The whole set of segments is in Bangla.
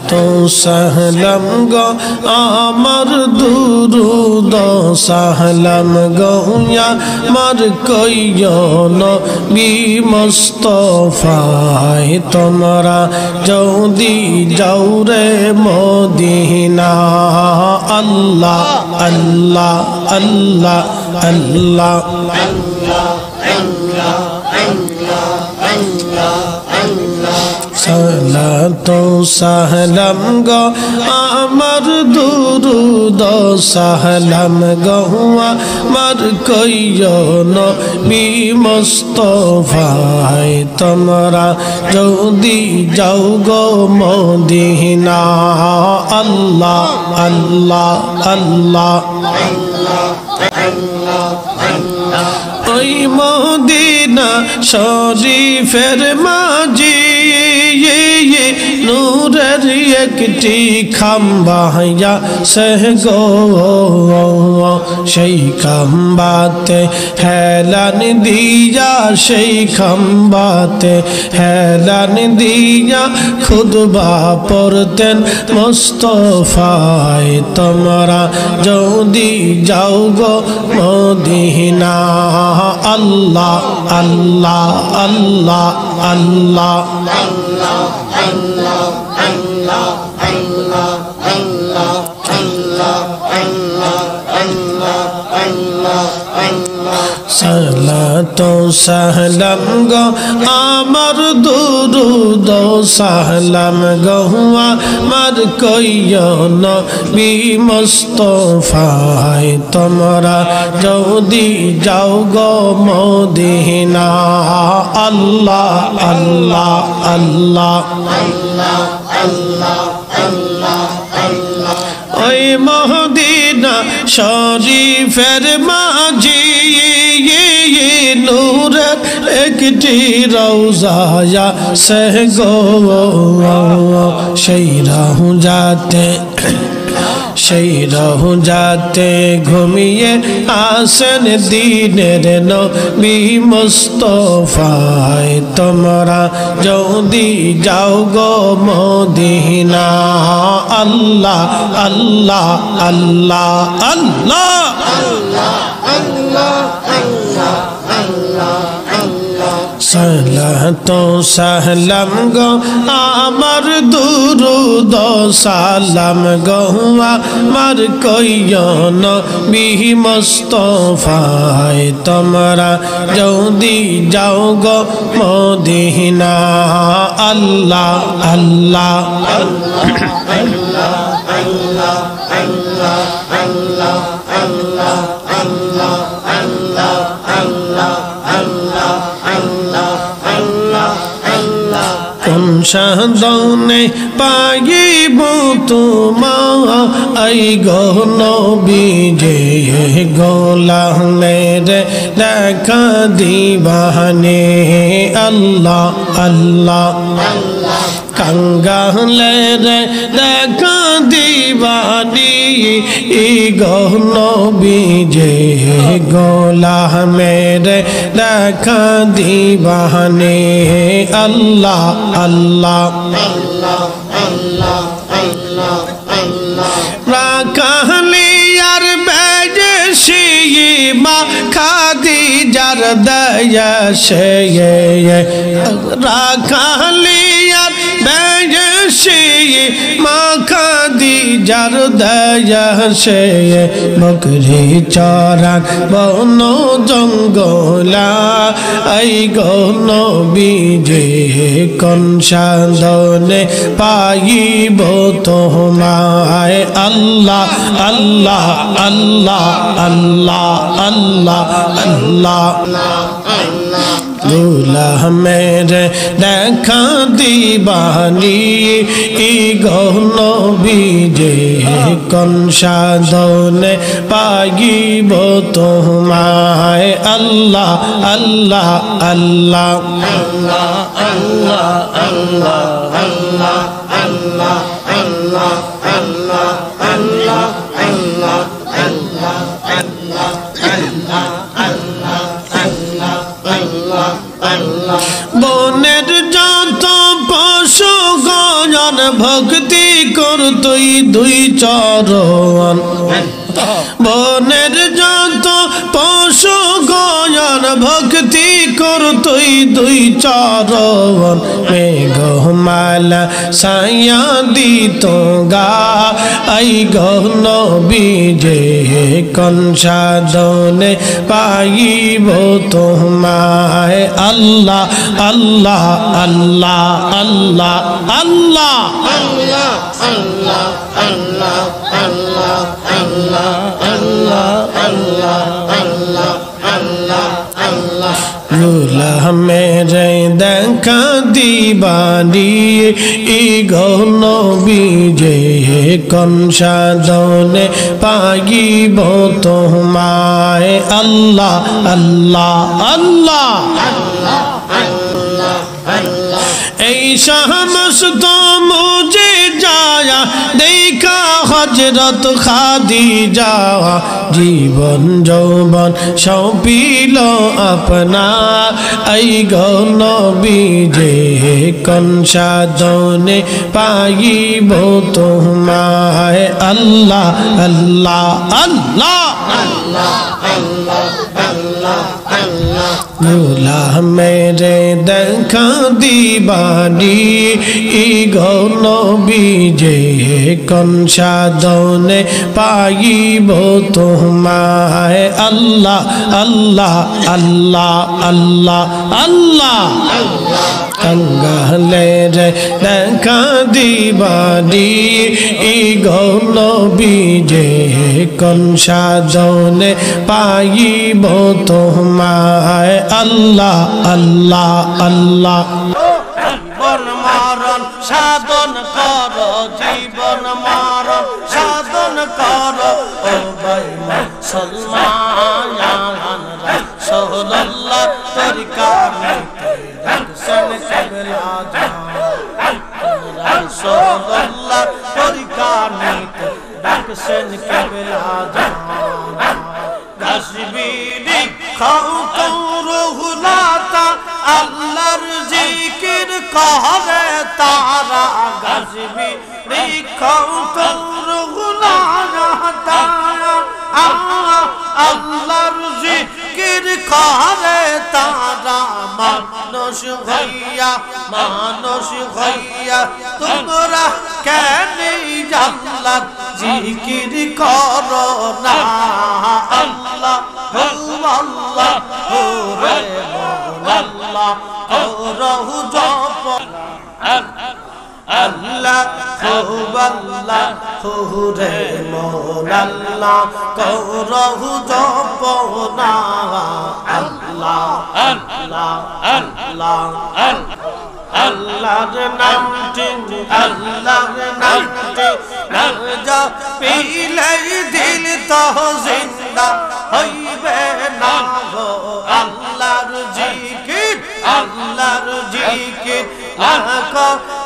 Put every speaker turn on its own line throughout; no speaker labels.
তো সালাম গো আমার দুরুদ সালাম গো আমার কইও নবী মুস্তাফায় তোমরা যদি যাও রে মদিনা আল্লাহ আল্লাহ আল্লাহ আল্লাহ সালাতু সালাম গো আমার দুরুদ সালাম গো আমার কইও নবী মুস্তাফায় তোমরা যদি যাও গো মদিনা আল্লাহ আল্লাহ আল্লাহ ওই মদিনা শরীফের মাঝি নূরের একটি খাম্বা সহ গো সেই খাম্বাতে হেলান দিয়া সেই খাম্বাতে হেলান দিয়া খুতবা পড়তেন মুস্তাফায় তোমরা যদি যাও গো মদিনা আল্লাহ আল্লাহ আল্লাহ আল্লাহ সালাতু সালাম গো আমার দুরুদ সালাম গো আমার কইও নবী মুস্তাফায় তোমরা যদি যাও গো মদিনা আল্লাহ আল্লাহ আল্লাহ ওই মদিনা শরীফের মাঝি নূরের একটি রওজা সহ গো সেই রওজাতে ঘুমিয়ে আসেন দিনের নবী মুস্তাফায় তোমরা যদি যাও গো মদিনা আল্লাহ আল্লাহ আল্লাহ আল্লাহ সালাতু সালাম গো আমার দুরুদ সালাম গো আমার কইও নবী মুস্তাফায় তোমরা যদি যাও গো মদিনা আল্লাহ আল্লাহ কোন সাধনে পাইব তোমায় গো নবীজি গোলামের দেখা দিবানে আল্লাহ আল্লাহ কাঙ্গালের দেখা দিবানি গো নবীজি গোলামের দেখা দিবানে আল্লাহ আল্লাহ রাখালিয়ার বেজে মা খাদিজার দয়া সে রাখালিয়ার বেজে মা খাদিজার দয়া সে বকরি চরান বন জঙ্গলা আই গো নবীজি কোন সাধনে পাইব তোমায় আল্লাহ আল্লাহ আল্লাহ আল্লাহ আল্লাহ আল্লাহ গোলামের দেখা দিবানি গো নবীজি কোন সাধনে পাইব তোমায় আল্লাহ আল্লাহ আল্লাহ আল্লাহ আল্লাহ আল্লাহ আল্লাহ আল্লাহ আল্লাহ আল্লাহ আল্লাহ আল্লাহ আল্লাহ আল্লাহ আল্লাহ আল্লাহ আল্লাহ বনের যত পশু গণ ভক্তি করতই দুই চরণ বনের যত পশু গণ ভক্তি করতই দুই চরণ মেঘমালা ছায়া দিত গা আই গহন বিজে কোন সাধনে পাইব তোমায় আল্লাহ আল্লাহ আল্লাহ আল্লাহ আল্লাহ আল্লাহ আল্লাহ আল্লাহ আল্লাহ আল্লাহ আল্লাহ আল্লাহ আল্লাহ আল্লাহ আল্লাহ রুলা মেরে দেখা দিবানি ই গহন বিজে কোন সাধনে পাইব তোমায় আল্লাহ আল্লাহ আল্লাহ এই শাহমস্ত মুঝে যায়া দেখা হযরত খাদিজা জীবন যৌবন সৌঁপিল আপনা এই গহন বিজে কোন সাধনে পাইব তোমায় আল্লাহ আল্লাহ আল্লাহ আল্লাহ আল্লাহ আল্লাহ আল্লাহ রুলা মেরে দেখা দিবানি ই গহন বিজে কোন সাধনে পাইব তোমায় আল্লাহ আল্লাহ আল্লাহ আল্লাহ আল্লাহ कंगाले रे দেখা দিবানি ই গহন বিজে কোন সাধনে পাইব তোমায় আল্লাহ আল্লাহ আল্লাহ জীবন মরণ সাধন কর জীবন মরণ সাধন কর ও ভাই মুসলমান রাসূলুল্লাহ তরিকা রাখছেন কেবলা রাসূলুল্লাহ তরিকা রাখছেন কেবলা গাছবিরি খাও কৌরহুলাতা আল্লাহর জিকির করে তারা গাছবিরি খাও কৌরহুলাতা আল্লাহর জিকির করে তারা মানুষ হইয়া তোমরা কেন আল্লাহর জিকির করো না আল্লাহ আল্লাহ রে আল্লাহ রহু জপ আল্লাহ আল্লাহ রে আল্লাহ রহু জপ না আল্লাহ আল্লাহ আল্লাহ আল্লাহর নামটি না পিলে দিল তো জিন্দা হইবে না গো আল্লাহর জিকির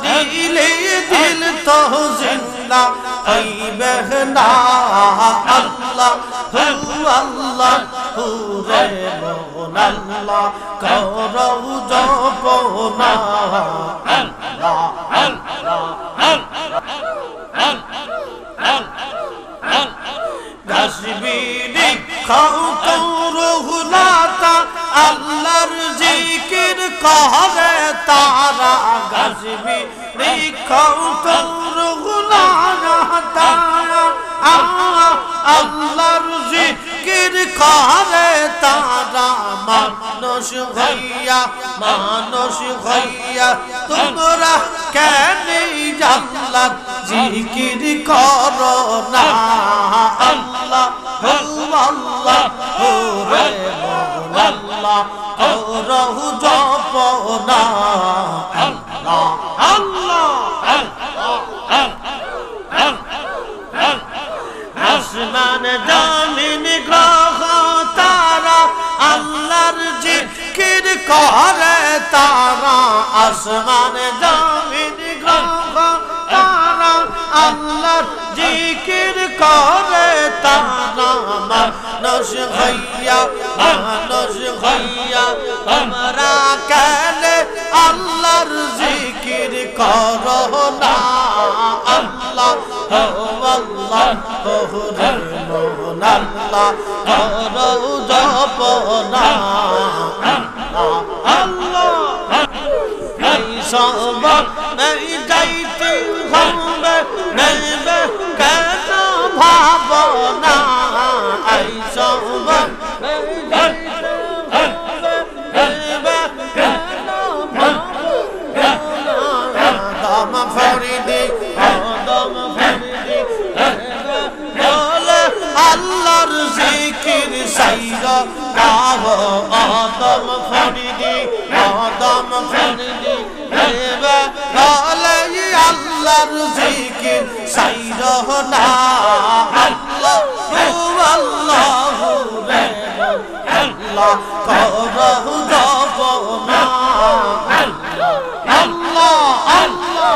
দিলে দিল তো জিন্দা হইবে না আল্লাহ আল্লাহ রে আল্লাহ করৌ জপনা আল্লাহ আল্লাহ গাছবিরি খাও কৌরহুলাতা আল্লাহর জিকির করে তারা গাছবিরি খাও কৌরহুলাতা আল্লাহর জিকির করে তারা মানুষ হইয়া তোমরা কেন আল্লাহর জিকির করো না আল্লাহ আল্লাহ রে আল্লাহ রহু জপ না আল্লাহ আল্লাহ আসমান জমিন গ্রহ তারা আল্লাহর জিকির করে তারা আসমান জমিন গ্রহ তারা আল্লাহর জিকির জিকির করে তারা মানুষ হইয়া তোমরা কেন আল্লাহর জিকির করো না আল্লাহ ও আল্লাহ ও রহমান আল্লাহ করো জপনা আল্লাহ এই সব এই যাইতে হবে নেবে কেন ভাবনা এই সব এই যাইতে হবে নেবে কেন ভাবনা দম ফরিদি দম ফরিদি বলে আল্লাহর জিকির সাইর গাও দম ফরিদি দম ফরিদি বলে আল্লাহর জিকির সাইর না আল্লাহ আল্লাহ রে আল্লাহ করো জপনা আল্লাহ আল্লাহ